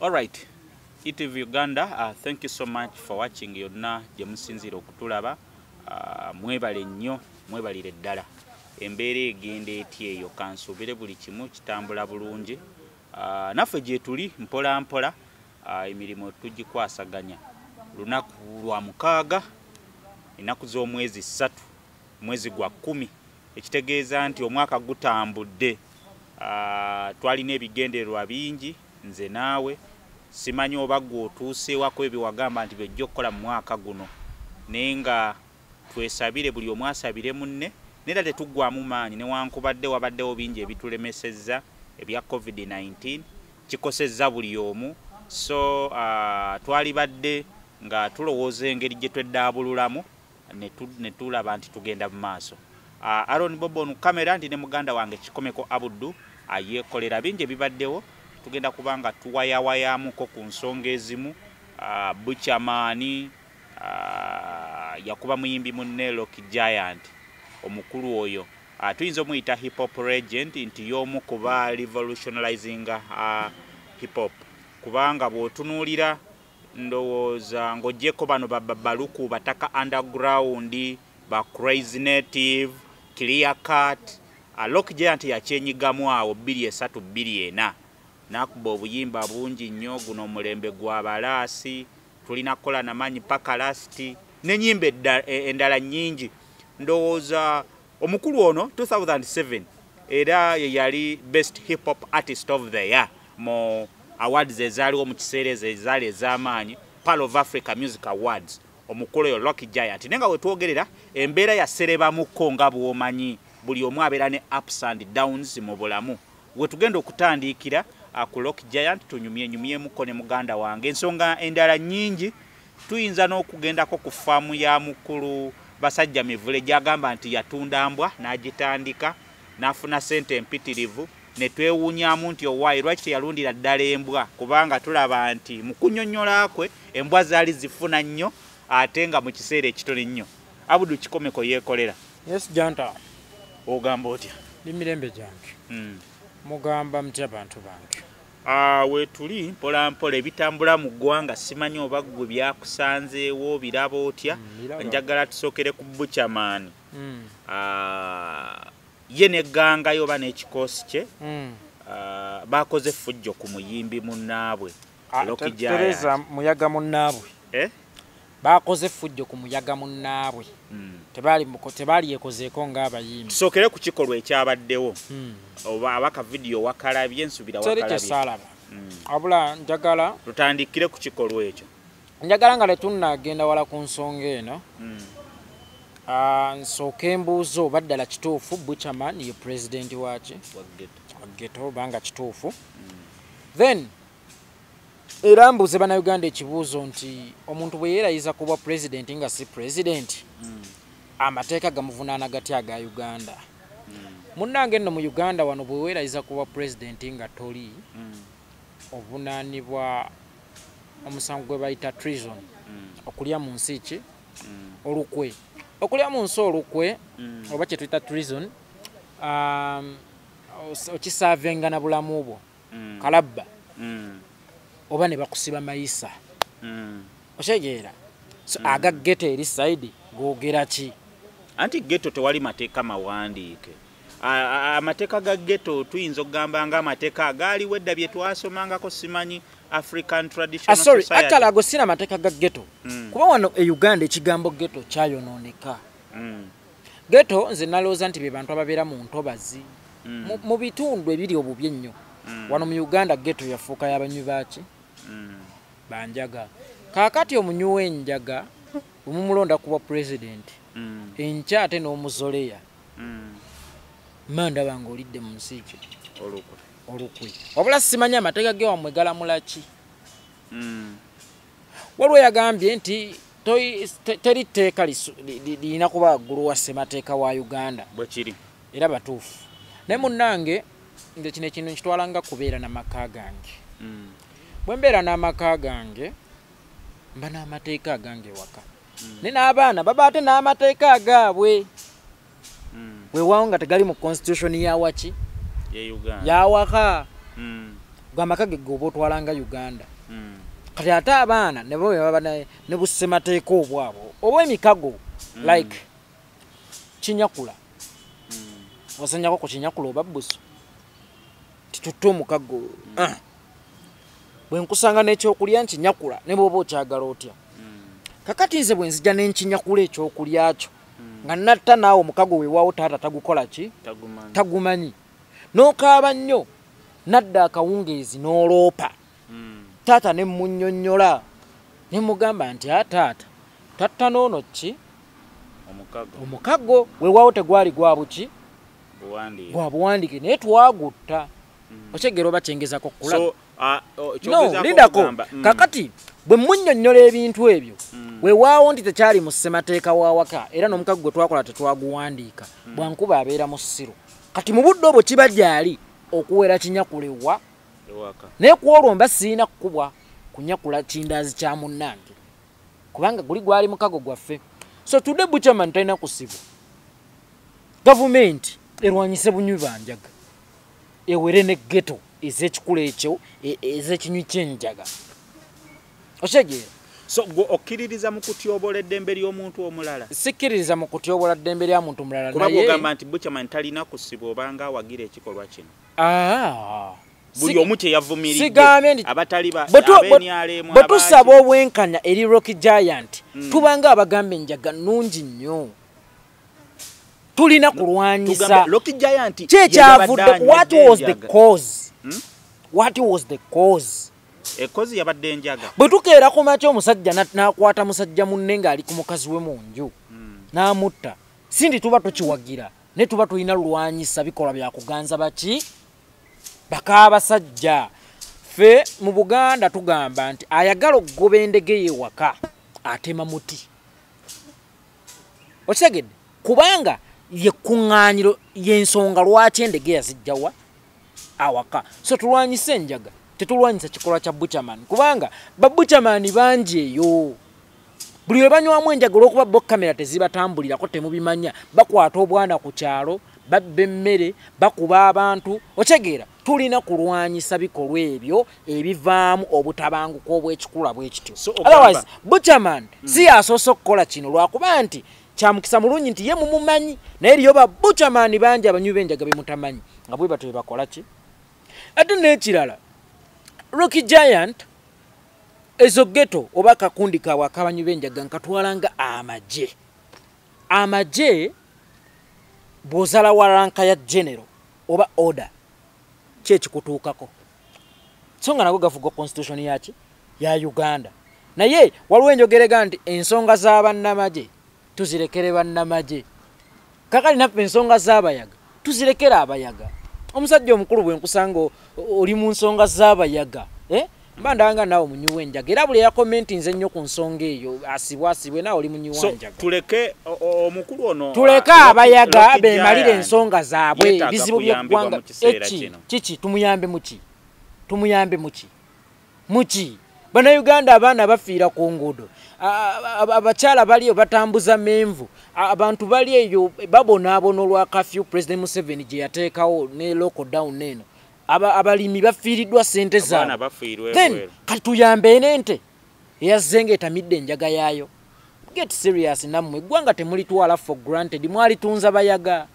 All right. ETV Uganda, thank you so much for watching yonna gye musinzira okutulaba. Mwebale nnyo, mwebalire ddala. Embeera egenda etya eyo kansuubire buli kimu kitambula bulungi. Naffe gye tuli mpola mpola emirimu tugikwasaganya. Lunaku lwa 6 ennaku z'omwezi 3 mwezi gwa 10 ekitegeeza nti omwaka gutambudde. Twalina ebigendererwa bingi nze naawe simanyi oba gwe otuuseewako ebyo wagamba nti byojja okukola mu mwaka guno naye nga twesabire buli omu asabire munne nedda tetuggwamu maanyi newankubadde wabaddewo bingi ebitulemesezza ebya COVID-19 kikosezza buli omu so twalibadde nga tulowooza engeri gye tweddaabululamu ne tulaba nti tugenda mu maaso. Aaron Bobo nu kamera ndi ne muganda wange Kikomeko Abuddu ayeekolera bingi ebibaddewo tugenda kubanga tuwayawayamuko ku nsonga ezimu. Buchamani yakuba muyimbi munne Rock Giant omukulu oyo tuyinza omuyita hip hop legend nti y'omu kuba revolutionizing hip hop kubanga bw'otunuulira ndowooza ng'oggyeko bano baluku bataka underground ba Crazy Native Clear Cut Rock Giant yakyenyigamu awo 2003-2004 nakuba obuyimba bungi nnyo guno mulembe gwa balaasi tulina kola namanyi paka lasti n'ennyimba endala nnyingi ndowooza omukulu ono 2007 era ye yali best hip hop artist of the year mu awards ezaaliwo mu kiseera ezaali ez'amaanyi Pearl of Africa Music Awards omukulu oyo Rock Giant nenga wetwogerera embeera yaserebamukko nga bw'omanyi buli omu abeera ne ups and downs mu bulamu wetugenda okutandiikira ku Rock Giant tunyumyemuko ne muganda wange ensonga endala nnyingi tuyinza n'okugendako ku faamu ya mukulu Basajja Mivule gyagamba nti yatunda mbwa n'agitandika n'afuna ssente empitirivu ne twewuunyamu nti owaayi lwaki teyalundira ddala embwa kubanga tulaba nti mu kunnyonnyola kwe embwa zaali zifuna nnyo ate nga mu kiseera ekitono nnyo. Abudu Kikomeko yeekolera. Yes Janta. Ogamba otya? Ndi mirembe gyange. Mugamba mutya bantu bange. Wetuli mpola mpola ebitambula mu ggwanga simanyi oba ggwe byakusanzeewo biraba otya njagala tusookere ku Buchamani. Ye neggangayo oba n'ekikoosi kye bakoze fujjo ku muyimbi munnaabwe Rock Giant. Tereza muyaga munnaabwe. Bakoze fujjo ku muyaga munnaabwe. Tebaali yekozeeko ng'abayimbi. Tusookere ku kikolwa ekyabaddewo oba abaka video wakalabye nsubira wakalabye. Tereke salaba. Abula njagala tutandikire ku kikolwa ekyo. Njagala nga letunnagenda wala ku nsonga eno. Nsooke embuuzo oba ddala kituufu Buchamani ye president waki Waggeto banga kituufu. Then era mbuuze bannayuganda ekibuuzo nti omuntu bwe yeerayiza kuba president nga si president amateeka gamuvunaana gatya aga Uganda. Munnange nno mu Uganda wano bwe weerayiza kuba president nga toli ovunaanibwa omusango gwe bayita treason okulya mu nsi ki olukwe okulya mu nsi olukwe oba kye tuyita treason okisaavenga na bulamu bwo kalabba oba ne bakusiba mayisa okyegeera so aga ghetto eri side googera ki anti ghetto tewali mateeka mawandiike. Amateeka ga ghetto tuyinza okugamba nga amateeka agaaliwo edda bye twasomangako simanyi African Traditional Society. Sorry, atala ago sina amateeka ga ghetto. Kuba wano e Uganda ekigambo ghetto kyayonooneka. Ghetto nze nalooza nti be bantu ababeera mu ntobazi mu bitundu ebiri obubi ennyo. Wano mu Uganda ghetto yafuuka y'abanywi baaki banjaga. Kaakati omunywi w'enjaga omumulonda kuba president enkya ate n'omuzoleya manda bange olidde mu nsi ki olukwe wabula simanyi amateeka ge wamwe galamula ki. Waliwo yagambye nti teri tteeka lirina kuba ggulu wa ssemateeka wa Uganda bwe kiri era batuufu naye munnange nze kino ekintu nkitwala nga kubeera n'amaka gange. Bwe mbeera n'amaka gange mba n'amateeka agange waka naye n'abaana baba ate n'amateeka agaabwe weewaawo nga tegali mu constitution ya waki ye Uganda ya waka gwamaka ge gobo twalanga Uganda kati ate abaana ne bo baba ne busemateeka obwabo oba emikago like kinyakula wasanyako ku kinyakula oba buso titutte omukago bwe nkusanga n'ekyokulya nkinyakula ne bwoba okyagala otya kakati nze bwe nzija n'enkinyakula ekyokulya kyo nga natta naawe omukago weewaawo taata tagukola ki tagumanyi n'okaaba nnyo nadda akawungeezi n'oloopa taata ne munnyonnyola ne mugamba nti taata tatta n'ono ki omukago weewaawo tegwali gwa buki gwa buwandiike naye twagutta okyegera oba kyengezako kulaga no lindako kakati bwe munnyonnyola ebintu ebyo weewaawo nti tekyali mu ssemateeka wawaka era n'omukago gwe twakola tetwaguwandiika bwankuba abeera mu ssiru kati mu budde obwo kiba gyali okuwera kinyakulewa naye kwolwo mba siina kukubwa kunyakula kindaazi kya munnange kubanga guli gwali mukago gwaffe so tudde Buchaman talina kusibwa gavumenti erwanyise bunywi banjaga ewere ne ghetto ez'ekikula ekyo ez'ekinywi ky'enjaga okyegera so gwe okkiririza mu kutyobola eddembe ly'omuntu omulala sikkiririza mu kutyobola ddembe lya muntu mulala kuba bw'ogamba nti Buchaman talina kusibwa obanga awagira ekikolwa kino buli omu kyeyavumiridde abatali ab'enyalemu bwe tusaba obwenkanya eri Rocky Giant tubanga abagamba enjaga nnungi nnyo tulina kulwanyisa Rocky Giant kyekyavude what was the cause ekozi yabadde enjaga bwe tukeera ku makya omusajja n'akwata musajja munne ng'ali ku mukazi we mu nju n'amutta sindi tuba tukiwagira ne tuba tulina lwanyisa bikola bya kuganza baki bakabasajja fe mu Buganda tugamba nti ayagala okugoba endege yewaka atema muti okitegedde kubanga yekkuŋŋaanyiro y'ensonga lwaki endege yazijjawa awaka so tulwanyisa enjaga tetulwanyisa kikolwa kya Buchaman kubanga babuchamani bangi eyo buli we banywamu enjaga olw'okuba bo kamera tezibatambulirako temubimanya bakwata obwana ku kyalo babba emmere bakuba abantu okyegera tulina kulwanyisa bikolwa ebyo ebivaamu obutabanguko obw'ekikula bw'ekityo otherwise Buchaman si asoose okukola kino lwakuba nti kyamukisa mulungi nti ye mumumanyi naye eriyo babuchamani bangi abanywi b'enjaga be mutamanyi nga bwe batyo bakola ki ate n'ekirala Rocky Giant ezo ghetto oba kakundi kaabwe ak'abanywi b'enjaga nkatwalanga amagye bw'ozala wa ranka ya general oba order kyekikutuukako so nga nago gafuga constitution yaki ya Uganda naye waliwo enjogerega nti ensonga z'abannamagye tuzirekere bannamagye kakali naffe ensonga z'abayaga tuzirekere abayaga omusajja omukulu bwe nkusanga oli mu nsonga z'abayaga mba ndanga naawe munywi w'enjaga era buli yakomenti nze nnyo ku nsonga eyo asibwe naawe oli munywi w'enjaga tuleke omukulu ono tuleke abayaga beemalire ensonga zaabwe bizibu by'eggwanga kiki tumuyambe muki bannayuganda abaana bafiira ku nguudo abakyala baliyo batambuza menvu abantu bali eyo babonaabona olwa kafyu President Museveni gye yateekawo ne lockdown eno abalimi bafiiriddwa ssente zaabwe then katuyambe n'ente eyazzenga etamidde enjaga yaayo get serious nammwe eggwanga temulitwala for granted mwalitunza bayaga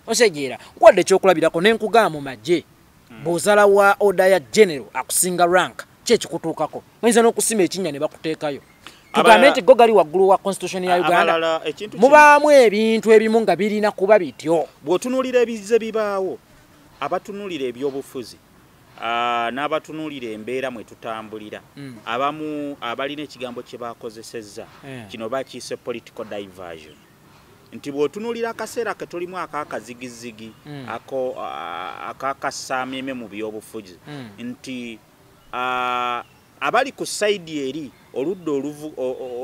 osejeera nkwadde ekyokulabirako nenkugamba mu magye bw'ozala wa order ya general akusinga rank kyekikutuukako oyinza n'okusima ekinnya ne bakuteekayo tugambe nti go gali waggulu wa constitution ya Uganda mubaamu ebintu ebimu nga birina kuba bityo bw'otunuulira ebize bibaawo abatunuulira ebyobufuzi n'abatunuulira embeera mwe tutambulira abamu abalina ekigambo kye bakozesezza kino bakiyise political diversion nti bw'otunuulira akaseera ke tulimu ak'akazigizigi ak'akasaamyeme mu byobufuzi nti abali ku sayidi eri oludda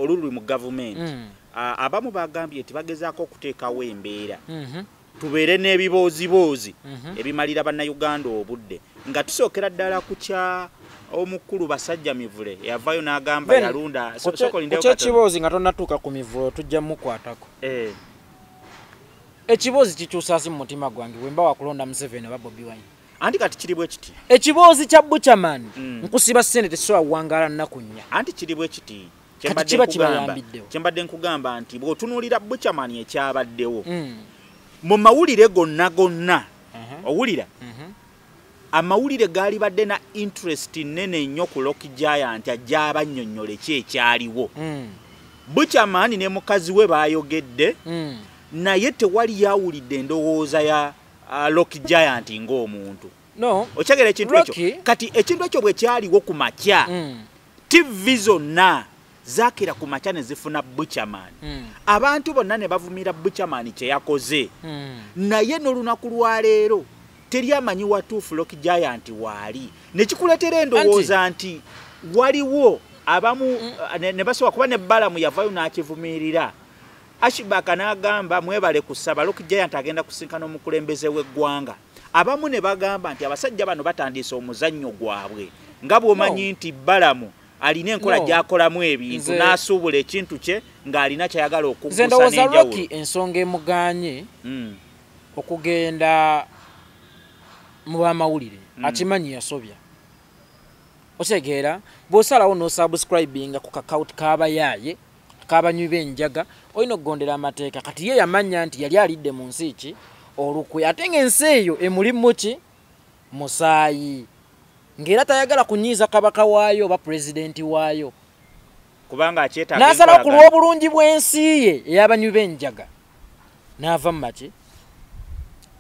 oluli mu gavumenti abamu bagambye nti bagezaako okuteekawo embeera tubeere n'ebiboozibozi ebimalira bannayuganda obudde nga tusookera ddala ku kya omukulu basajja mivule yavaayo n'agamba yalunda ekibozi nga tonnatuuka ku mivulo tujja mukwatako ekibozi kikyusaasi mu mutima gwange bwe mba wakulonda Museveni oba Bobi Wine anti kati kiri bwe kiti ekiboozi kya Buchaman nkusiba ssente tekisobola kuwangaala nnaku nnya anti kiri bwe kiti kyembadde nkugamba nti bw'otunuulira Buchaman ekyabaddewo mu mawulire gonna owulira amawulire gaali badde na interest nene nnyo ku Rock Giant ajja abannyonnyola ekyaliwo Buchaman ne mukazi we baayogedde naye tewali yawulidde endowooza ya Rock Giant ng'omuntu okyagera ekintu ekyo kati ekintu ekyo bwe kyaliwo ku makya TV zonna zaakira ku makya ne zifuna Buchaman abantu bonna ne bavumira Buchaman kye yakoze naye n'olunaku lwa leero teri amanyi watuufu Rock Giant waali nekikuleetera endowooza nti waliwo abamu ne basobola kuba ne Balamu yavayo n'akivumirira Ashibaka n'agamba mwebale kusaba Rock Giant agenda kusinkana omukulembeze w'eggwanga abamu ne bagamba nti abasajja bano batandise omuzannyo gwabwe nga bw'omanyi nti Balamu alina enkola gy'akolamu ebintu n'asuubula ekintu kye ng'alina kyayagala okuggusa n'enjawulo. Nze ndowooza Rocky ensonga emuganye okugenda mu bamawulire akimanyi yasobya otegeera bw'osalawo n'osubscribinga ku kakawuti k'abayaaye k'abanywi b'enjaga olina okugondera amateeka kati ye yamanya nti yali alidde mu nsi ki olukwe ate ng'ensi eyo emulimu ki musaayi ng'era tayagala kunyiiza kabaka waayo oba pulezidenti waayo kubanga akyetaaga n'asalawo ku lw'obulungi bw'ensi ye ey'abanywi b'enjaga n'ava mu maki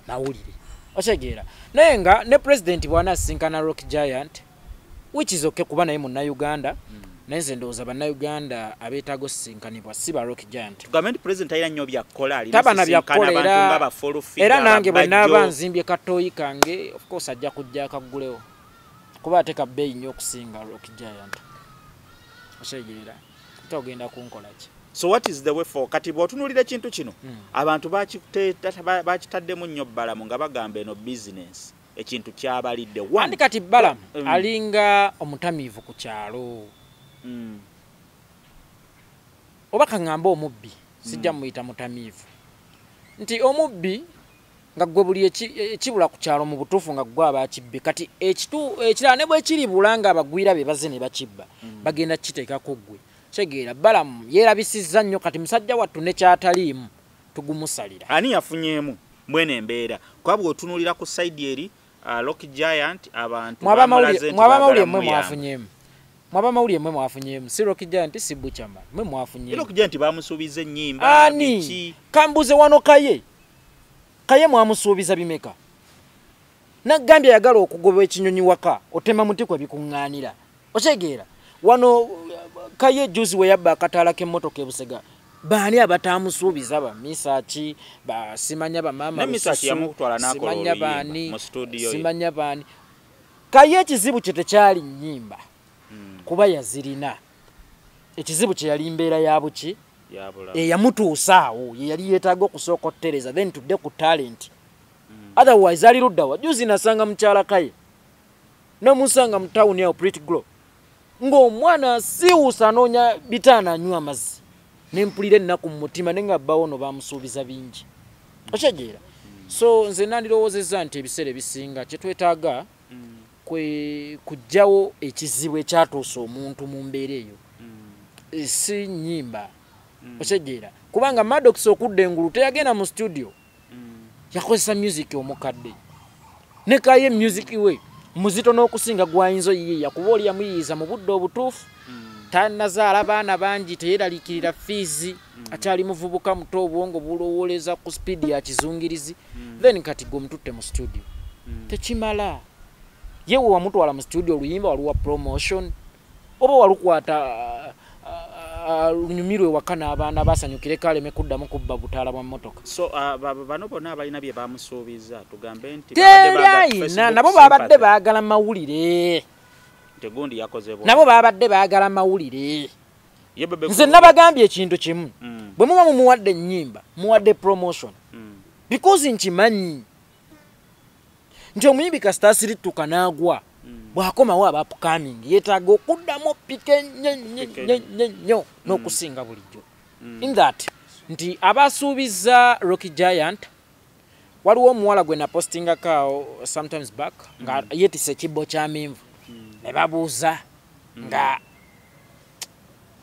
mawulire otegeera naye nga ne pulezidenti bw'anaasinkana Rock Giant which is okay kuba naye munnayuganda naye nze ndowooza bannayuganda abeetaaga osinkanibwa si ba Rock Giant tugambe nti pulezidenti alina nnyo byakkola tabana byakkola era nange bwe naaba nzimbye katooyi kange of course ajja kujja akaggulewo kuba ate kabbeeyi nnyo okusinga Rock Giant otegeera togenda kunkola ki. So what is the way for kati bw'otunuulira ekintu kino abantu bakitaddemu nnyo Balamu nga bagamba eno business ekintu kyabalidde andi kati Balamu alinga omutamiivu ku kyalo oba kaŋŋamba omubbi sijja muyita mutamiivu nti omubbi nga gwe buli ekibula ku kyalo mu butuufu nga gwe aba akibbe kati ekirala ne bwe kiribula nga abagwira be baze ne bakibba bagenda kiteekako ggwe Chegeera Balamu yeerabisizza nnyo kati musajja wattu ne kyataliimu tugumusalira ani yafunyeemu mwene embeera kuba bw'otunuulira ku side eri Rock Giant abantu mwabamawulire mmwe mwafunyeemu si Rock Giant si Buchaman mmwe mwafunyeemu Rock Giant bamusuubiza ennyimba ani kambuze wano kaye mwamusuubiza bimeka naggambye yagala okugoba ekinyonyi waka otema muti kwe bikuŋŋaanira otegeera wano kaye juzi we yabba akataala k'emmotoka ebusega baani abatamusuubiza bamisaki basimanya bamaama simanya baani simanya baani kaye ekizibu kye tekyali nnyimba kuba yazirina ekizibu kye yali mbeera ya buki eyamutuusa awo ye yali yeetaaga okusooka ottereza then tudde ku talent otherwise ali luddawa juzi nasanga mukyala kaye nomusanga mu tawuni awo Pretty Glow ng'omwana siwuusa anoonya bitaana anywa amazzi nempulira ennaku mu mutima ne nga bbawo no bamusuubiza bingi okyegeera so nze nandirowoozezza nti ebiseera ebisinga kye twetaaga kwe kuggyawo ekizibu ekyatuusa omuntu mu mbeera eyo si nnyimba okyegeera kubanga Maddox okudda engulu teyagenda mu studio yakozesa music omukadde ne kaye music we muzito n'okusinga gwayinza oyiyiya kuba oli yamuyiyiza mu budde obutuufu tanazaala baana bangi teyeraliikirira fiizi akyali muvubuka muto obwongo bulowooleza ku speedi ya kizungirizi then kati gwe omututte mu studio tekimala yewe wamutwala mu studio oluyimba waliwa promotion oba walukwata lunyumirwe waka n'abaana basanyukire kaleme kuddamu kubba butaala bwa mmotoka so bano bonna abalina bye bamusuubiza tugambe nti nabo babadde baagala mawulire tegundi yakoze nabo babadde baagala mawulire nze nabagambye ekintu kimu bwe muba mumuwadde ennyimba muwadde promotion because nkimanyi nti omuyimbi kasita asirituka n'agwa bw'akomawo aba upcoming yeetaaga okuddamu pike nnyo n'okusinga bulijjo in that nti abasuubiza Rock Giant waliwo omuwala gwe napostingako sometimes back nga yetise ekibbo kya minvu ne babuuza nga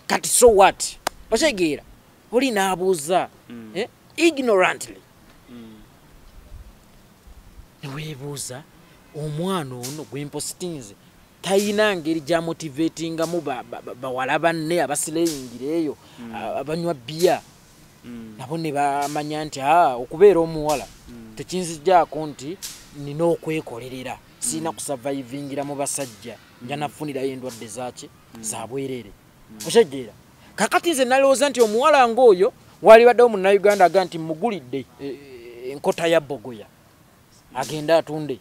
kati so what otegeera oli naabuuza ignorantly neweebuuza omwana ono gwempostinze tayina ngeri gya motivatingamu bawala banne abasireyingira eyo abanywa bbiya nabo ne bamanya nti okubeera omuwala tekinzijjaako nti nina okwekolerera sirina kusurvivingira mu basajja nja nafunirayo endwadde zaki za bwereere otegeera kakati nze nalowooza nti omuwala ng'oyo walibaddewo munnayuganda aga nti mugulidde enkota ya bogoya agenda atunde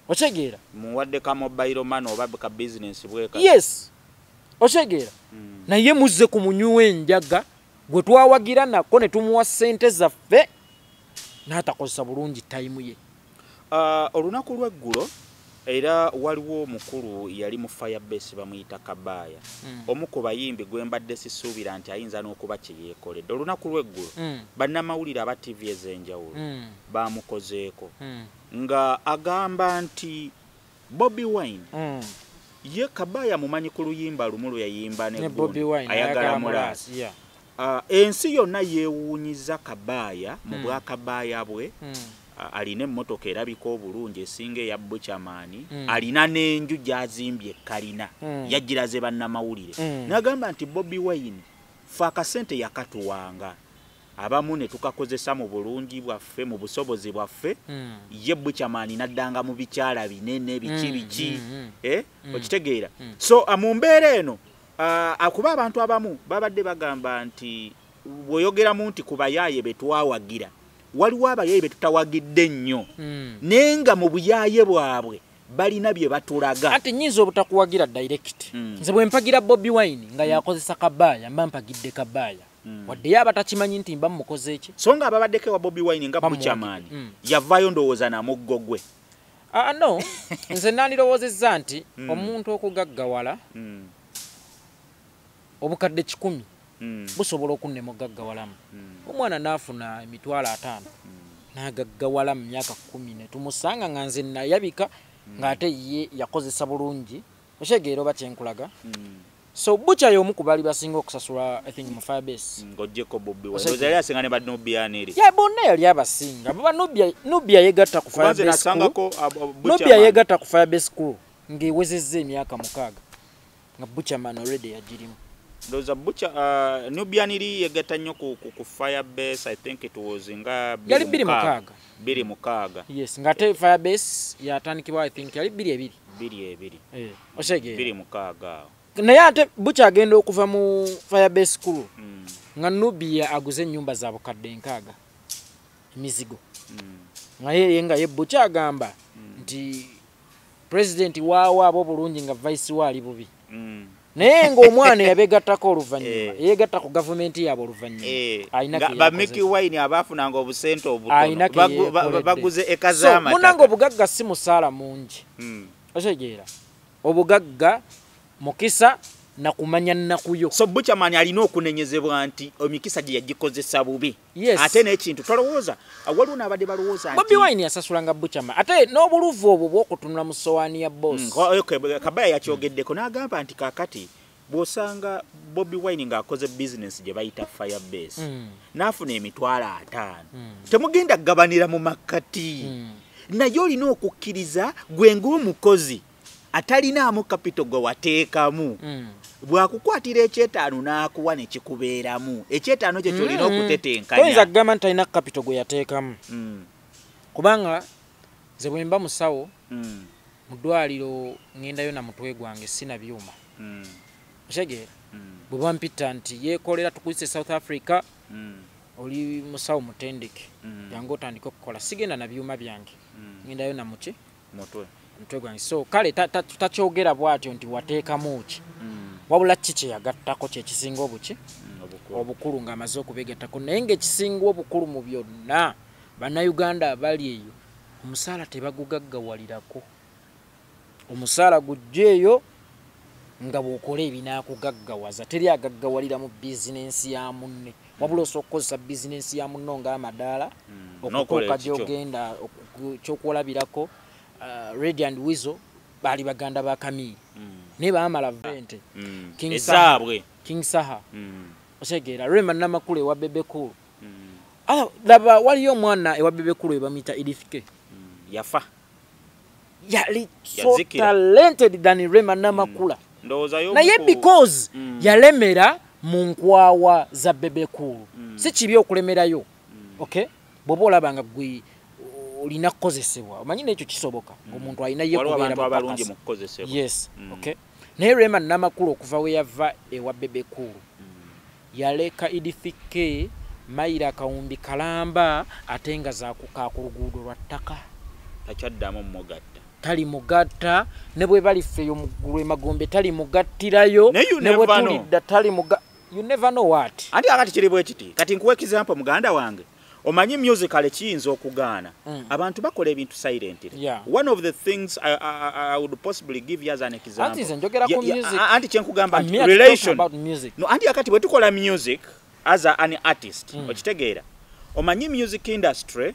otegeera muwadde ka mobile money oba ka business bweka yes otegeera naye muzze ku munyuwa enjaga gwe twawagira nako ne tumuwa ssente zaffe n'atakozesa bulungi tayimu ye olunaku lw'eggulo era waliwo omukulu yali mu firebase bamuyita Kabaaya omu ku bayimbi gwe mbadde sisuubira nti ayinza n'okuba kye yeekoledde olunaku lw'eggulo bannamawulire aba TV ez'enjawulo bamukozeeko nga agamba nti Bobi Wine ye Kabaaya mumanyi ku luyimba lumu lwe yayimba ne ayagala mulaasi ensi yonna yeewuunyiza Kabaaya mu bwakabaaya bwe alina emmotoka erabika obulungi esinga eya Buchamani alina n'enju gy'azimbye kalina yagiraze bannamawulire n'agamba nti Bobi Wine fe akasente yakatuwanga abamu ne tukakozesa mu bulungi bwaffe mu busobozi bwaffe ye Buchamani naddanga mu bikyala binene biki okitegeera so mu mbeera eno akuba abantu abamu babadde bagamba nti bw'oyogeramu nti ku bayaaye be twawagira waliwo abayaaye be tutawagidde nnyo naye nga mu buyaaye bwabwe balina bye batulaga ati nnyinza obutakuwagira direct nze bwe mpagira Bobi Wine nga yakozesa Kabaaya mba mpagidde Kabaaya wadde yaba takimanyi nti mba mukoze ki so nga ababaddeko wa Bobi Wine nga Buchamani yavaayo ndowooza namuggo gwe no nze nandirowoozezza nti omuntu okugaggawala obukadde 100 busobola okunnema ogaggawalamu omwana naafuna emitwalo 5 n'agaggawala mu myaka 10 ne tumusanga nga nze nayabika ng'ate ye yakozesa bulungi otegeera oba kyenkulaga so Butcha y'omu ku baali basinga okusasula I think mu Firebase ng'oggyeko Bobi Wine oza yali asinga ne ba Nubia neri bonna yali abasinga baba Nubia yegatta ku Firebase Nubia yegatta ku Firebase crew ng'ewezezza emyaka 6 nga Buchamani already yagirimu ndoza Butcha Nubia neri yegatta nnyo ku Firebase I think it was nga yali 26 yes ngate Firebase yatandikibwa I think yali 2 otegeera 26 naye ate Butcha agenda okuva mu Firebase crew nga Nubia aguze ennyumba za bukadde 6 emizigo naye nga ye Butcha agamba nti president waawo abo bulungi nga vice waali bubi naye ng'omwana yabegattako oluvannyuma yeegatta ku gavumenti yaabwe oluvannyuma ba Mickey Wine abaafunanga obusente obutono baguze eka z'amataka munanga obugagga si musaala mungi otegeera obugagga mukisa na kumanya nnakuyo so Buchamani alina okunenyezebwa nti omikisa gye yagikozesa bubi ate n'ekintu tolowooza waliwo n'abadde balowooza nti Bobi Wine yasasulanga Buchamani ate n'obuluvu obwo bw'okutunula mu sowaani ya boss Kabaaya yakyogeddeko n'agamba nti kaakati bw'osanga Bobi Wine ng'akoze bizinesi gye bayita Firebase n'afuna emitwalo 5 temugenda kugabanira mu makkati naye olina okukkiriza gwe ng'omukozi atalinaamu kapito gwe wateekamu bwakukwatira ekyetaano n'akuwa ne kikubeeramu ekyetaano kye kyolina okutetenkanya toyinza kugamba nti talina kapito gwe yateekamu kubanga nze bwe mba musawo mu ddwaliro ŋŋendayo na mutwe gwange sina byuma otegeera bwe bampita nti yeekolera tukuyise South Africa oli musawo mutendeke yange otandika okukola sigenda na byuma byange ŋŋendayo na muki mutwe gwange so kale takyogera bw'atyo nti wateekamu ki wabula kiki yagattako kyekisinga obuki obukulu ng'amaze okubegattako naye ng'ekisinga obukulu mu byonna bannayuganda abali eyo omusaala tebagugaggawalirako omusaala gujja eyo nga bw'okola ebinaakugaggawaza teri agaggawalira mu bizinensi ya munne wabula osobola okukozesa bizinensi ya munno ng'amadaala N'okola okutuuka ekikyo. gy'ogenda kyokwolabirako Red and Weasel baali baganda ba Camille naye baamala vente ezaabwe King Saha otegeera Rema Namakula ewa Bebekulu laba waliyo omwana ewa Bebekulu ebamuyita Edith K yafa yali so Yazikira. talented than Rema Namakula ndowooza naye because yalemera mu nkwawa za Bebekulu si kibi okulemerayo okay bw'oba olaba nga gwe olina kukozesebwa omanyi n'ekyo kisoboka ng'omuntu alina ye waliwo kubeera abantu abalungi mupakasi. mu kukozesebwa Yes, okay. Naye Rema Namakula okuva we yava ewa Bebekulu yaleka Edith K mayira akawumbi kalamba ate nga zakuka ku luguudo lwa ttaka takyaddamu mugatta tali mugatta ne bwe bali feyo mugulu emagombe tali mugattirayo Ne you ne bwe never know. tulidda tali you never know what anti akati kiri bwe kiti kati nkuwa example muganda wange omanyi musical kiyinza okugaana abantu bakola ebintu silently Yeah. one of the things I would possibly give you as an example Anti nze njogera ku music. anti kyenkugamba I'm nti here to relation talk about music. no anti akati bwe tukola music as an artist okitegeera omanyi music industry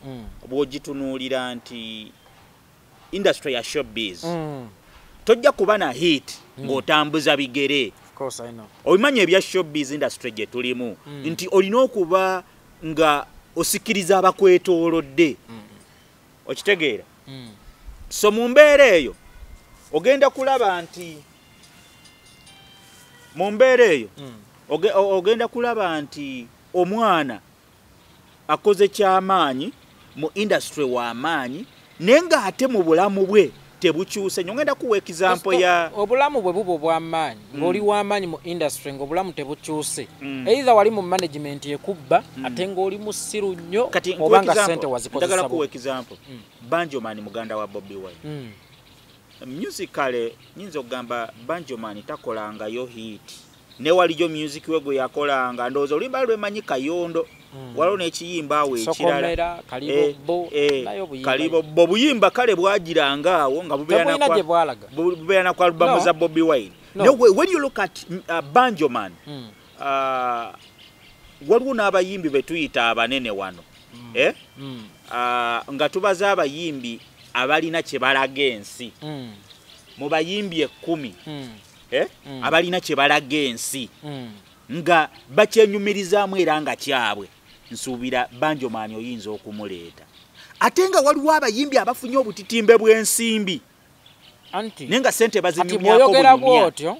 bw'ogitunuulira nti industry ya showbiz tojja kuba na hit ng'otambuza bigere Of course I know. obimanyi ebya showbiz industry gye tulimu nti olina okuba nga osikiriza abakwetoolodde okitegeera so mu mbeera eyo ogenda kulaba nti mu mbeera eyo ogenda kulaba nti omwana akoze kyamaanyi mu industry w'amaanyi naye ng'ate mu bulamu bwe tebukyuse nyo ngenda kuwa example ya obulamu bwe bubo bw'amaanyi ng'oli w'amaanyi mu industry ng'obulamu tebukyuse either wali mu management ekubba ate ng'oli musiru nnyo kati obanga ssente wazikozesa ndagala kuwa example Banjoman muganda wa Bobby Wine musicale nyinza okugamba Banjoman takolangayo hit ne waliyo music we gwe yakolanga ndowooza oluyimba lwemanyi Kayondo waliwo n'ekiyimba awo ekirala Kalibo buyimba kale bwagiranga awo nga bubeera na kwa albamu za Bobby Wine no when you look at Banjoman waliwo n'abayimbi betuyita abanene wano nga tubaza abayimbi abalina kye balaga ensi mu bayimbi 10 abalina kye balaga ensi nga bakyenyumirizaamu era nga kyabwe nsuubira Banjoman oyinza okumuleeta ate nga waliwo abayimbi abafunye obutitimbe bw'ensimbi naye nga ssente bazinyumyako bw'otyo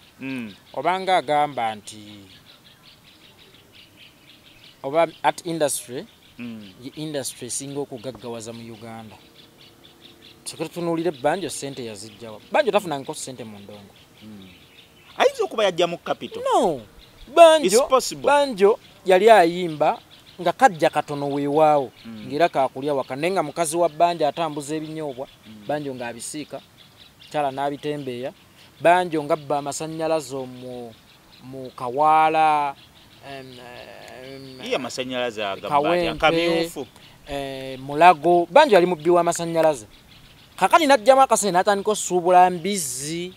obanga agamba nti oba art industry industry esinga okugaggawaza mu Uganda tunuulire Banjo ssente yazijjawa Banjo tafunangako ssente mu ndongo ayinza okuba yajja mu capital no Banjo yali ayimba nga kajja katono weewaawo ng'era kakulya waka naye nga mukazi wa Banjo atambuza ebinyoobwa Banjo ng'abisiika kyala n'abitembeeya Banjo ng'abba amasannyalaze mu Kawaala amasannyalaze akamyufu Mulago Banjo yali mubbi w'amasannyalaze kakati n'ajjamu akasente n'atandika osuubula mbizzi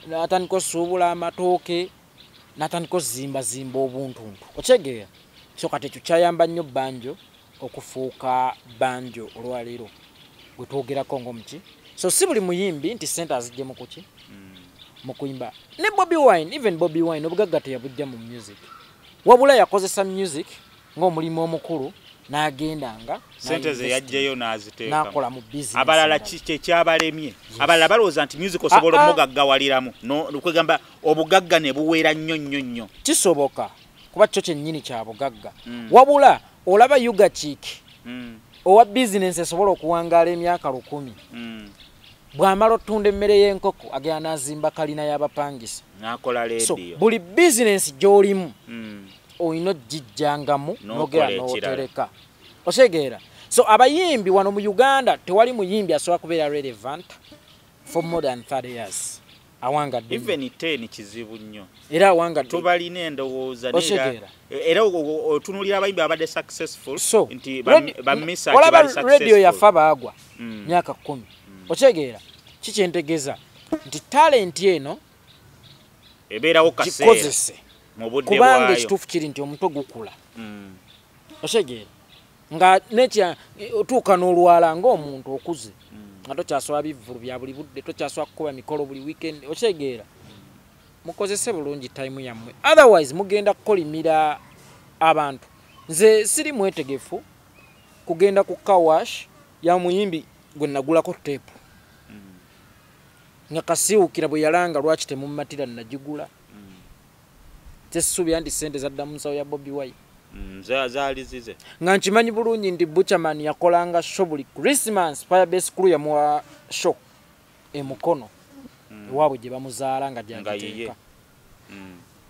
n'atandika osuubula amatooke n'atandika ozimbazimba obuntuntu okitegeera so kati ekyo kyayamba nnyo Banjo okufuuka Banjo olwaleero gwe twogerako ng'omuki so si buli muyimbi nti ssente azijje mu kuki mu kuyimba ne Bobby Wine even Bobby Wine obugagga teyabujja mu music wabula yakozesa music ng'omulimu omukulu n'agenda nga ssente ze yajjeyo n'aziteeka n'akola mu business abalala kyebalemye abalala balowooza nti music osobola omugaggawaliramu okwegamba obugagga ne buweera nnyo kisoboka kuba kyo kyennyini kya bugagga wabula olaba Yuga Chick owa business esobola okuwangaala emyaka 10 bw'amala otunda emmere y'enkoko agenda n'azimba kalina y'abapangisa n'akola so leediyo buli business gy'olimu olina ogijjangamu n'ogera n'otereka otegeera so abayimbi wano mu Uganda tewali muyimbi asobola kubeera relevant for more than 30 years awangadde even 10 kizibu nnyo era awangadde tubalina endowooza era otunuulira abayimbi abadde successful so nti bamisa olaba radio yafa baagwa myaka 10 otegeera kikyentegeeza nti talent eno ebeerawo kaseera gikozese mu budde kubanga bwayo ekituufu kiri nti omutwe gukula Oshegera nga necha otuuka n'olwala ng'omuntu okuze nga tokyaswala bivvulu bya buli budde tokyaswala kukuba mikolo buli weekend oshegera mukozese bulungi time yammwe otherwise mugenda kukolimira abantu nze siri mwetegefu kugenda ku kawash ya muyimbi gwe nagulako tape nga kasiwukira bwe yalanga lwaki temumatira nagigula tesuubira nti sente zaddamu nsawo ya Bobi Wine zaali zize nga nkimanyi bulungi nti Butcherman yakolanga show buli Christmas Firebase crew yamuwa show emukono ewaabwe gye bamuzaala nga gyagiteeka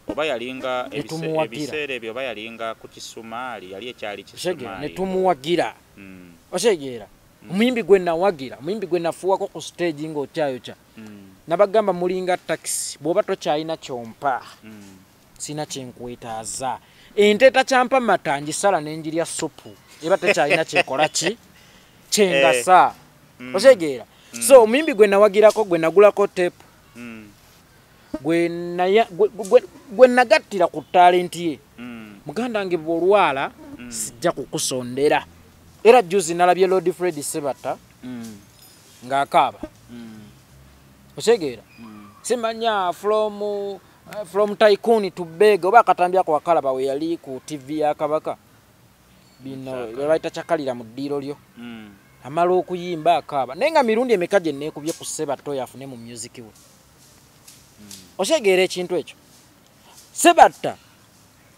oba yalinga ebiseera ebyo oba yalinga ku Kisumaali yali ekyali Kisumaali ne tumuwagira oshegera omuyimbi gwe nawagira omuyimbi gwe nafuwako ku stage ng'okyayokya nabagamba mulinga taxi bw'oba tokyalina kyompa sina kyenkwetaaza ente takyampa mata ngisala n'enjirya supu eba tekyalina kyekola ki kyengasa oshegera so omuyimbi gwe nawagirako gwe nagulako tape gwe nagattira ku talenti ye muganda wange bw'olwala sijja kukusondera era juzi nalabye Lord Fred Sebata ng'akaaba oshegera simanya from tycoon to beg oba akatambya kwa kalaba we yali ku TV ya Kabaka bino baita chakalira mu ddiro lyo amala okuyimba akaaba nenga mirundi emekaje nekubye ku Sebata yafune mu music we oshegera ekintu ekyo Sebata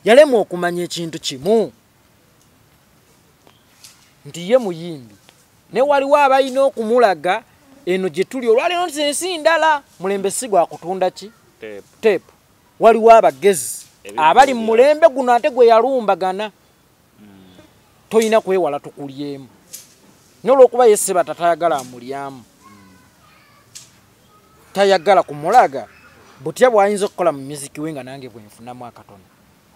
yalemu okumanya ekintu kimu nti ye muyimbi ne waliwo abalina okumulaga eno gye tuli olwaliro nti ensi ndala mulembe sigwa akutunda ki tape waliwo abagezi abali mu mulembe guno ate gwe yalumbagana toyina kwewala tukulyemu n'olwokuba ye Sebata tayagala amulyamu tayagala kumulaga butya bw'ayinza okukola mu music we nga nange bwenfunamu akatono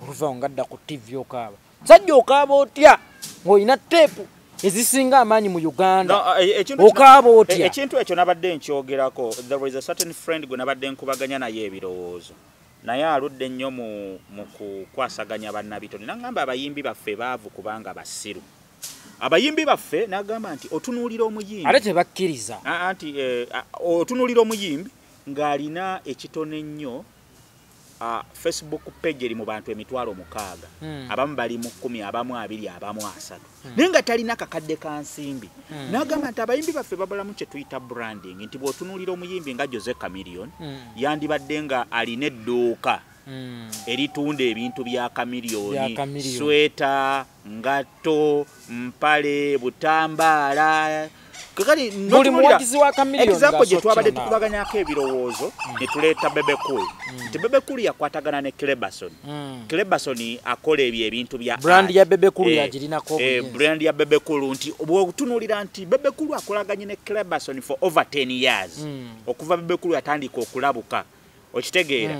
oluvawo ngadda ku TV okaaba sajja okaaba otya ng'olina tape ezisinga amaanyi mu Uganda okaaba otya ekintu ekyo nabadde nkyogerako there is a certain friend gwe nabadde nkubaganya naye ebirowoozo naye aludde nnyo mu kukwasaganya bannabitone nagamba abayimbi baffe baavu kubanga basiru abayimbi baffe nagamba nti otunuulira omuyimbi ate tebakkiriza nti otunuulira omuyimbi ng'alina ekitone nnyo Facebook page eri mu bantu 6,000 abamu bali mu 10 abamu 2 abamu 3 naye nga talina kakadde ka nsimbi n'agamba nti abayimbi baffe babalamu kye tuyita branding nti bw'otunuulira omuyimbi nga Jose Chameleone yandibadde nga alina edduuka eritunda ebintu bya Chameleone sweta ngatto mpale butambaala kakali buli muwagizi wa Chameleone example gye twabadde tukubaganyako ebirowoozo ne tuleeta Bebe Cool nti Bebe Cool yakwatagana ne Cleberson Cleberson akola ebyo ebintu bya brand ya Bebe Cool yagirinako brand ya Bebe Cool nti bw'otunuulira nti Bebe Cool akolaganye ne Cleberson for over 10 years okuva Bebe Cool yatandika okulabuka okitegeera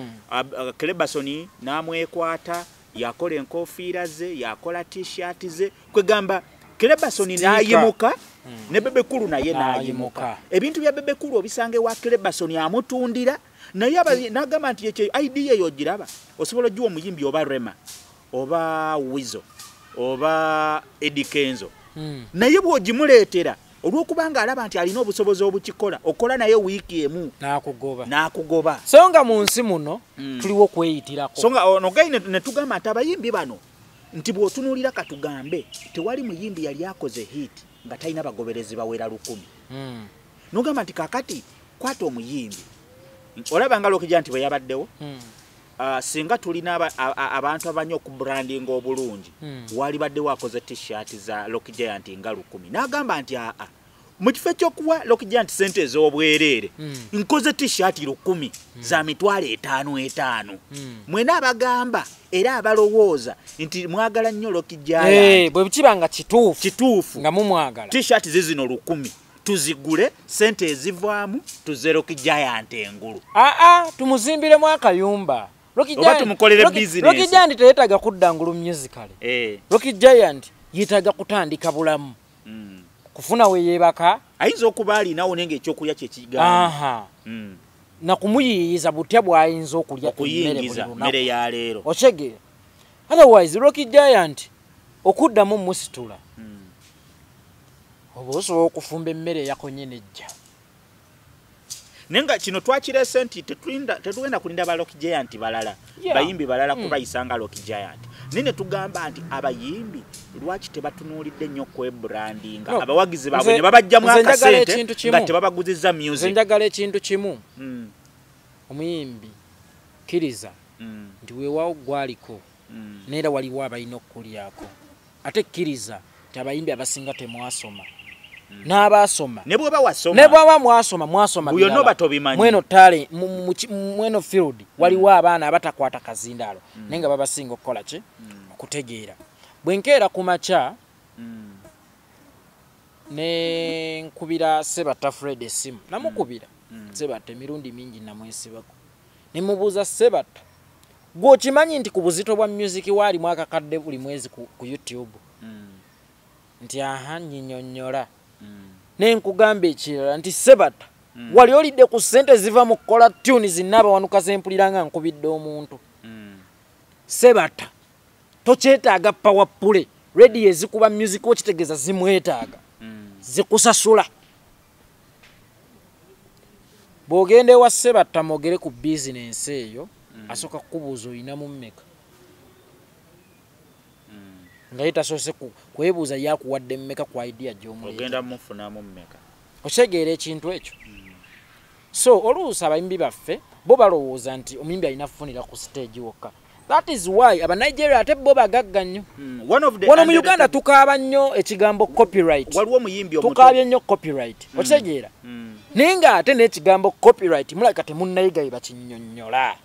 Cleberson n'amwekwata yakola enkofiira ze yakola t-shirt ze kwegamba Cleberson n'ayimuka ne Bebe Cool naye n'ayimuka ebintu bya Bebe Cool obisange wa Cleberson amutundira naye n'agamba nti ekyo idea yo giraba osobola ogiwa omuyimbi oba Rema oba Wizo oba Eddie Kenzo naye bw'ogimuleetera olw'okubanga alaba nti alina obusobozi obukikola okola naye wiiki emu n'akugoba so nga mu nsi muno tuliwo okweyitirako so nga onogai ne tugamba nti abayimbi bano nti bw'otunuulira katugambe tewali muyimbi yali akoze hit nga talina bagoberezi bawera 1,000 nogamba nti kakati kwata omuyimbi olaba nga Lokija nti bwe yabaddewo singa tulina abantu abanyo okubrandinga obulungi wali baddewo akoze t-shirt za Lokija nti nga 1000 n'agamba nti mu kifo ky'okuwa Lokija nti sente ez'obwereere nkoze t-shirt 1000 za mitwalo 5 mwena abagamba era abalowooza nti mwagala nnyo Lokija bwe kibanga kituufu nga mumwagala t-shirt zizino 1000 tuzigule sente ezivaamu tuze Lokija nti engulu tumuzimbiremu akayumba oba tumukolere business Lokija nti teyeetaga kudda ngulu musical Lokija nti yeetaga kutandika bulamu kufuna we yeebaka ayinza okuba alinawo nenge ekyokulya kye kigamba na kumuyiyiza butya bw'ayinza okulya mmere ya leero okyegera otherwise Lokija nti okuddamu musitula oba osobola okufumba emmere yakonye nejja nenga kino twakirese nti tetugenda kulinda ba Rock Giant balala bayimbi balala kubayisanga Rock Giant nene tugamba nti abayimbi lwaki tebatunuulidde nnyo kwebrandinga abawagizi baabwe ne babajjamu akasente nga tebabaguziza music nze njagala ekintu kimu omuyimbi kkiriza nti weewaawo gwaliko neera waliwo abalina okukulyako ate kkiriza nti abayimbi abasinga temwasoma n'abaasoma ne bw'oba wasoma ne bw'oba mwasoma buyo no batobimanyi mweno tale mweno field waliwo abaana abatakwata kazindaalo naye nga babasinga okukola ki okutegeera bwenkeera ku makya ne nkubira Sebatta Fred essimu namukubira Sebatta emirundi mingi namwesibako ne mubuuza Sebatta gw'okimanyi nti ku buzito bwa music waalimu akakadde buli mwezi ku YouTube nti aha nyinyonnyola nenkugamba ekirala nti Sebatta wali olidde ku ssente ziva mu kukola tune zinaba wanuka zempulira nga nkubidde omuntu Sebatta tokyetaaga powerpule radio ezikuba music okitegeeza zimwetaaga zikusasula bw'ogenda ewa Sebatta mwogere ku bizinensi eyo asooka kukubuuza olinamu mmeka nga yetasoose kwebuuza yakuwadde mmeka ku idea ogenda mufunamu mmeka okitegeera ekintu ekyo so oluusi abayimbi baffe bo balowooza nti omuyimbi alina kufunira ku stage wokka that is why aba Nigeria ate bo bagagga nnyo wano mu Uganda tukaaba nnyo ekigambo copyright waliwo omuyimbi omuto tukaabye nnyo copyright okitegeera naye nga ate n'ekigambo copyright mulabika temunnayigayo bakinnyonnyola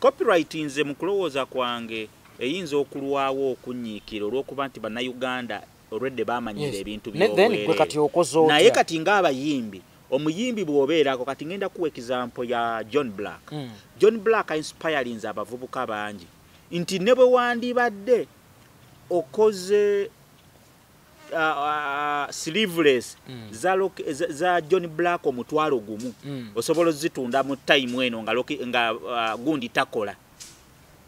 copyright nze mu kulowooza kwange eyinza okulwawo okunyiikira olw'okuba nti bannayuganda olwedde baamanyira ebintu byobwereere naye kati ng'abayimbi omuyimbi bw'obeerako kati ngenda kuwa example ya John Black John Black inspirinze abavubuka bangi nti ne bwe wandibadde okoze sleeveless za John Black omutwalo gumu osobola zitunda mu time eno nga gundi takola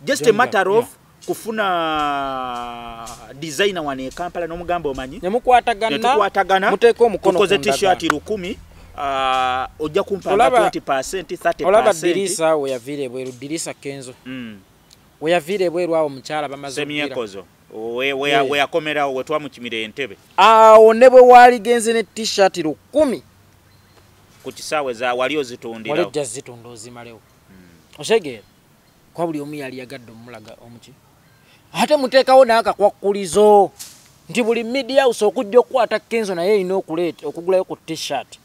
just a matter of kufuna designer wane Kampala n'omugamba omanyi nemukwatagana muteeka omukono ku t-shirt 10 ojja kumpanga 20% 30%. Olaba dirisa we yavire bweru dirisa Kenzo. We yavire bweru awo mukyala bamaze semyekozo. We yakomera we twamukimire entebe. Awo ne bwe wali genze ne t-shirt 10 ku kisaawe za wali ozitundira. Wali just zitundo ozimalewo. Oshege kwa buli omu yali yagadde omulaga omuki. Ate muteekawo n'akakwakulizo nti buli media house okujja okukwata Kenzo naye ino okuleeta okugulayo ku t-shirt.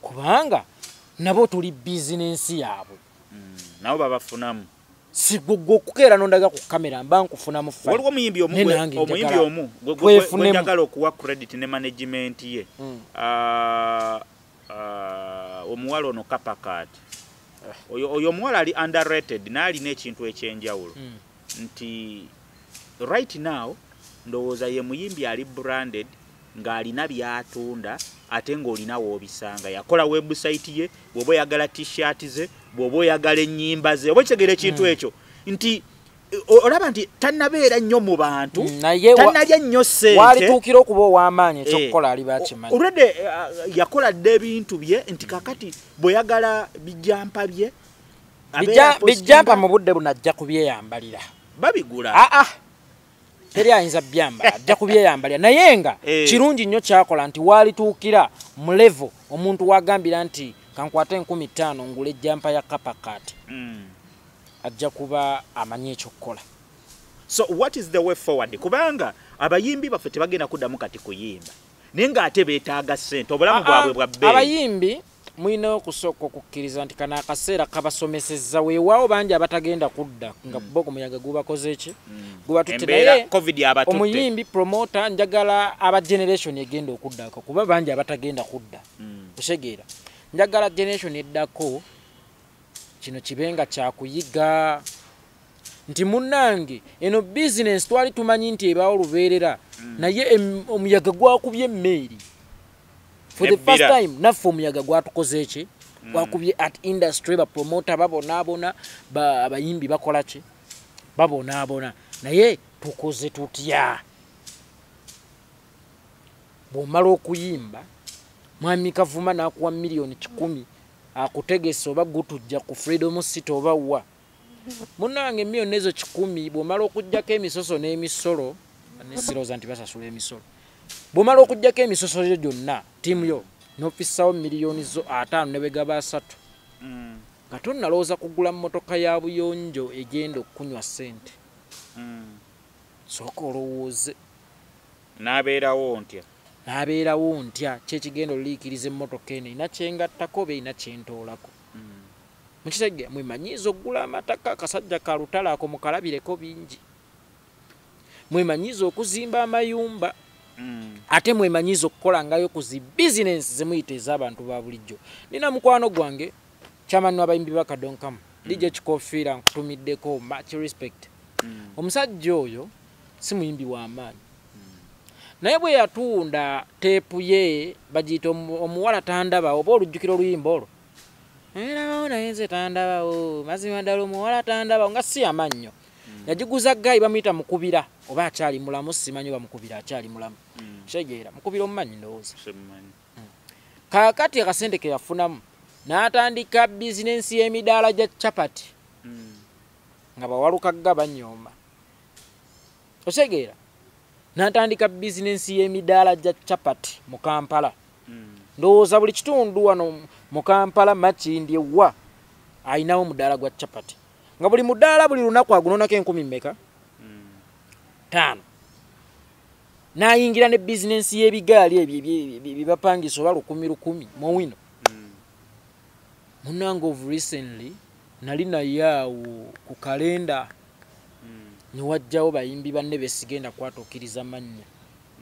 Kubanga nabo tuli business yaabwe nabo babafunamu si guggo kukeera nondaga ku kamera mba nkufunamu fa waliwo omuyimbi omu gwe njagala okuwa credit ne management ye omuwala ono Kapakati oyo omuwala ali underrated n'alina ekintu ekyenjawulo nti right now ndowooza ye muyimbi ali branded ng'alina byatunda ate ng'olinawo obisanga yakola website ye bw'oba oyagala t-shirt ze bw'oba oyagala ennyimba ze oba ekitegeera ekintu ekyo nti olaba nti tannabeera nnyo mu bantu tannalya nnyo ssente walituukira okuba ow'amaanyi ekyokukola ali bakimanyi olwedde yakola dde ebintu bye nti kakati bw'oyagala bijampa bye bijampa mu budde buno ajja kubyeyambalira babigula teri ayinza byambala ajja kubyeyambalira naye nga kirungi nnyo kyakola nti walituukira mu level omuntu wagambira nti kankwate 15,000 ngule ejjampa ya Kapakati ajja kuba amanyi ekyokukola. So what is the way forward? Kubanga abayimbi baffe tebagenda kuddamu kati kuyimba naye ng'ate beetaaga ssente obulamu bwabwe bwa bbeeyi. Abayimbi mulina okusooka okukkiriza nti kana akaseera kabasomesezza weewaawo bangi abatagenda kudda nga bogo muyaga gubakoze eki gubatutte naye omuyimbi promoter njagala aba generation egenda okuddako kuba bangi abatagenda kudda kusegeera njagala generation eddako kino kibenga kyakuyiga nti munnange eno business twali tumanyi nti ebaawo lubeerera naye omuyaga gwakubye emmeeri for the first time naffe omuyaga gwatukoze eki gwakubye at industry ba promoter babonaabona abayimbi bakola ki babonaabona naye tukoze tutya bw'omala okuyimba mwami Kavuma n'akuwa miliyoni 10 akutegese oba gutujja ku Freedom City oba wa munange miliyoni ezo 10 bw'omala okujjako emisoso n'emisolo nesiroza nti basasula emisolo bw'omala okujjako emisoso yo gyonna ttiimu yo n'ofissawo miliyoni zo 5 ne begaba 3 nga tonnalowooza kugula mmotoka ya buyonjo egenda okunywa ssente sooka olowooze n'abeerawo ntya kyekigenda oliikiriza emmotoka eno erina kyengattako oba erina kyentoolako mukitegeera mwemanyiiza okugula amataka akasajja ka lutalo ako mukalabireko bingi mwemanyiiza okuzimba amayumba ate mwemanyiiza okukola ngayo ku zi bizinensi zemuyita ez'abantu ba bulijjo nina mukwano gwange kyamani w'abayimbi ba Kadonkamu DJ Kikofiira nkutumiddeko much respect omusajja oyo si muyimbi w'amaanyi naye bwe yatunda teepu ye bagiyita omuwala tandaba oba olujjukiro oluyimba olwo erabawo naye nze tandabawo mazima ddala omuwala tandabawo nga si amannyo yagiguza gayi bamuyita Mukubira oba akyali mulamu simanyi oba Mukubira akyali mulamu kitegeera Mukubira omumanyi ndowooza kaakati akasente ke yafunamu n'atandika bizinensi y'emidaala gya capati nga bawalukagga banyooma otegeera n'atandika bizinensi y'emidaala gya capati mu Kampala ndowooza buli kitundu wano mu Kampala Makindi ewa ayinawo omudaala gwa capati nga buli mudaala buli lunaku agunonako 10 mmeka 5 n'ayingira ne bizinensi y'ebigaali ebyo bibapangisa oba 10 mu wino munange of recently nali naye awo ku kalenda ne wajjawo bayimbi banne besigenda kwatuukiriza mannya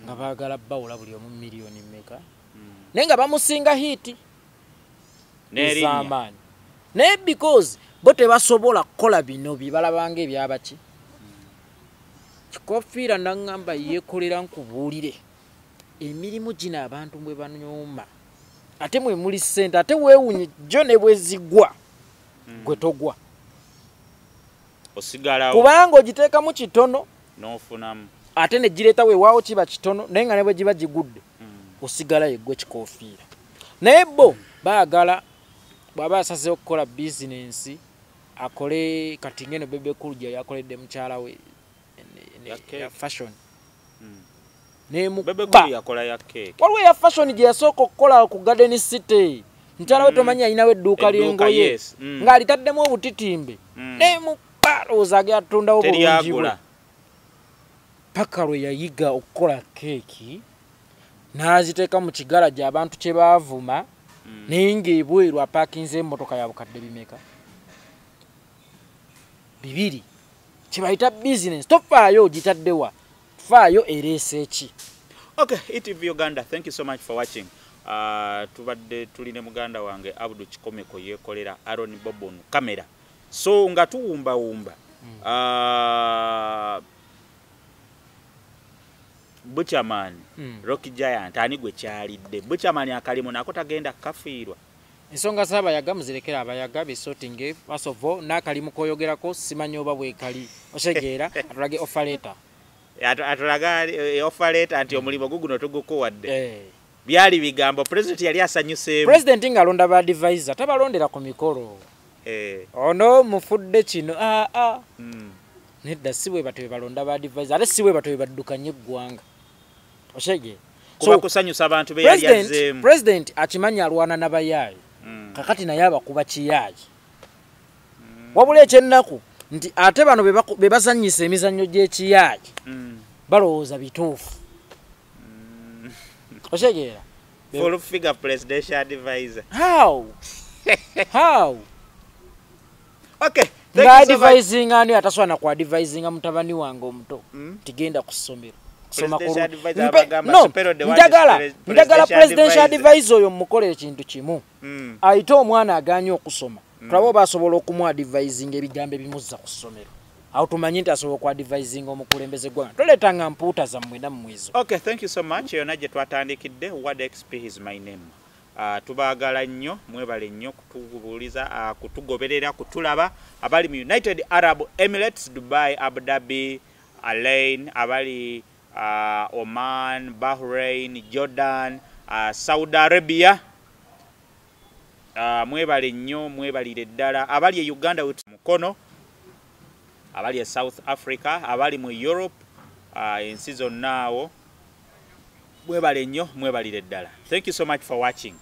nga baagala bawula buli omu miliyoni mmeka naye nga bamusinga hiiti ez'amaanyi naye because bo tebasobola kukola bino bibalabanga ebyabaki Kikofiira n'aŋŋamba yeekolera nkubuulire emirimu gino abantu bwe banyooma ate mwe muli ssente ate weewunye jjo ne bwe zigwa gwe togwa osigalawo kubanga ogiteekamu kitono n'ofunamu ate ne gireeta weewaawo kiba kitono naye nga ne bwe giba gigudde osigala yeggwe Kikofiira naye bo baagala bw'aba asazeewo okukola bizinensi akole kati ngeno Bebe Cool gye yakoledde mukyala we ya fashion Bebe Cool yakola ya cake waliwo ya fashion gye yasooka okukola ku Garden City mukyala we tomanyi alinawo edduuka ly'engoye ng'alitaddemu obutitimbe nemupa lowooza atundawo bulungi bwe paka lwe yayiga okukola keeki n'aziteeka mu kigala gye abantu kye baavuma naye ng'ebweru apaakinze emmotoka ya bukadde bimeka 2 kye bayita bizinensi tofaayo ogitaddewa faayo ereese eki. Okay, ETV Uganda, thank you so much for watching. Tubadde tuline muganda wange Abdu Kikomeko yekolera Aaron Bobon kamera. So nga tuwumba Butcherman, Rocky Giant ani gwe kyalidde. Butcherman akalimu nako tagenda kafiirwa. Ensonga saba yagamuzirekera abayaga bisotinge first of all nakalimu koyogerako simanyi oba bwe kali osegeera atulage offer letter. Atulaga offer letter anti omulimu guguno tugukuwadde. Byali bigambo president yali asanyuseemu. President ngalonda ba advisor tabalondera ku mikolo. Ono mufudde kino nedda siwe batwe balonda ba advisor ate siwe batwe baddukanye eggwanga. Oshege. So kusanyusa abantu be yali azzeemu. President akimanya alwana n'abayaayi. Kakati naye abakuba kiyaayi. Wabula ekyennaku nti ate bano be bazannyisa emizannyo gy'ekiyaayi balowooza bituufu. Osegeera? Full figure presidential advisor. How? Okay. Advising ani ataswana ku advising mutabani wange omuto tigenda ku ssomero. Njagala presidential advisor oyo mukole ekintu kimu. Ayite omwana aganye okusoma. Tulaba basobola okumu advising ebigambo ebimuzza ku ssomero. Awo tumanyi nti asobola ku advising omukulembeze gwanga. Toleetanga mpuuta zammwe nammwezo. Okay, thank you so much. Yonna gye twatandikidde Word XP is my name. Tubaagala nnyo, mwebale nnyo kutugoberera, kutulaba abali mu United Arab Emirates, Dubai, Abu Dhabi, Alain, abali Oman, Bahrain, Jordan, Saudi Arabia. Mwebale nnyo, mwebalire ddala. Abali e Uganda wetu mukono, abali e South Africa, abali mu Europe, ensi zonna awo. Mwebale nnyo, mwebalire ddala. Thank you so much for watching.